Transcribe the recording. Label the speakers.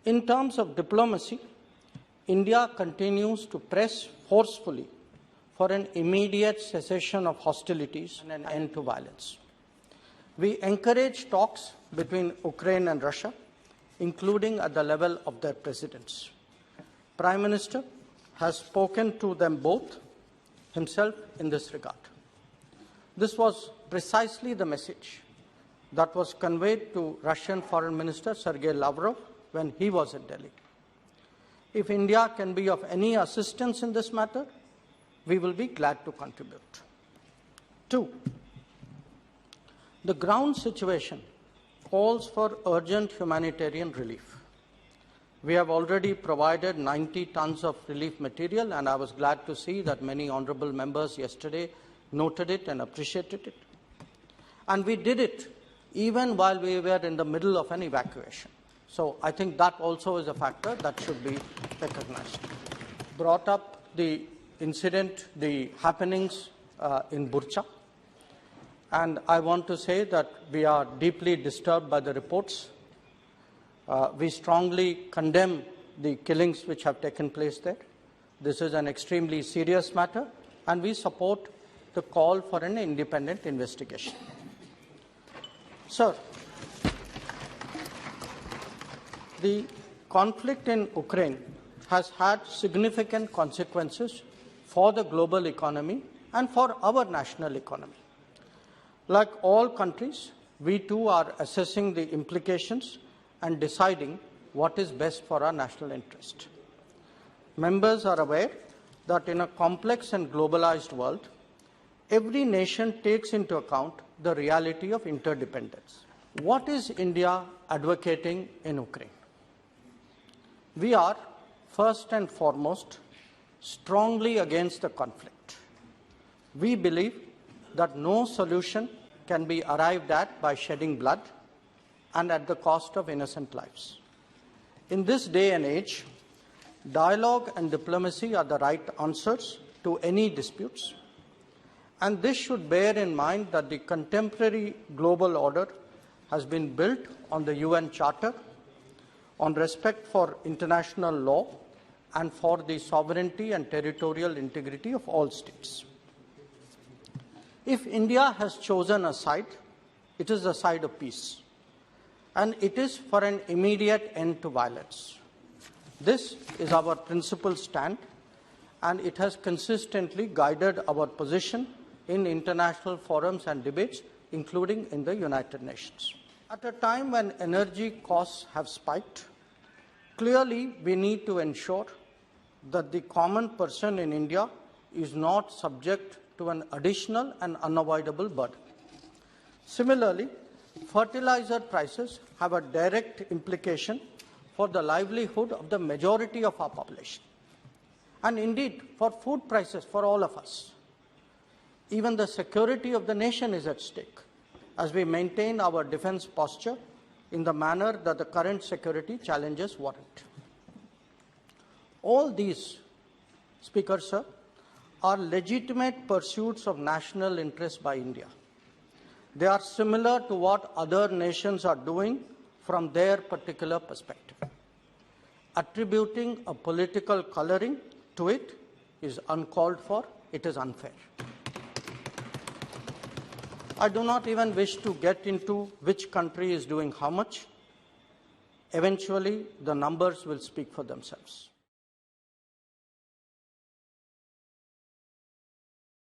Speaker 1: In terms of diplomacy, India continues to press forcefully for an immediate cessation of hostilities and an end to violence. We encourage talks between Ukraine and Russia, including at the level of their presidents. Prime Minister has spoken to them both himself in this regard. This was precisely the message that was conveyed to Russian Foreign Minister Sergei Lavrov when he was in Delhi. If India can be of any assistance in this matter, we will be glad to contribute. 2. The ground situation calls for urgent humanitarian relief. We have already provided 90 tons of relief material, and I was glad to see that many honourable members yesterday noted it and appreciated it. And we did it even while we were in the middle of an evacuation. So I think that also is a factor that should be recognized. Brought up the incident, the happenings in Bucha. And I want to say that we are deeply disturbed by the reports. We strongly condemn the killings which have taken place there. This is an extremely serious matter, and we support the call for an independent investigation. Sir, the conflict in Ukraine has had significant consequences for the global economy and for our national economy. Like all countries, we too are assessing the implications and deciding what is best for our national interest. Members are aware that in a complex and globalized world, every nation takes into account the reality of interdependence. What is India advocating in Ukraine? We are, first and foremost, strongly against the conflict. We believe that no solution can be arrived at by shedding blood and at the cost of innocent lives. In this day and age, dialogue and diplomacy are the right answers to any disputes, and this should bear in mind that the contemporary global order has been built on the UN Charter, on respect for international law, and for the sovereignty and territorial integrity of all states. If India has chosen a side, it is the side of peace, and it is for an immediate end to violence. This is our principal stand, and it has consistently guided our position in international forums and debates, including in the United Nations. At a time when energy costs have spiked, clearly we need to ensure that the common person in India is not subject to an additional and unavoidable burden. Similarly, fertiliser prices have a direct implication for the livelihood of the majority of our population, and indeed for food prices for all of us. Even the security of the nation is at stake as we maintain our defence posture in the manner that the current security challenges warrant. All these, Speaker Sir, are legitimate pursuits of national interest by India. They are similar to what other nations are doing from their particular perspective. Attributing a political colouring to it is uncalled for, it is unfair. I do not even wish to get into which country is doing how much. Eventually, the numbers will speak for themselves.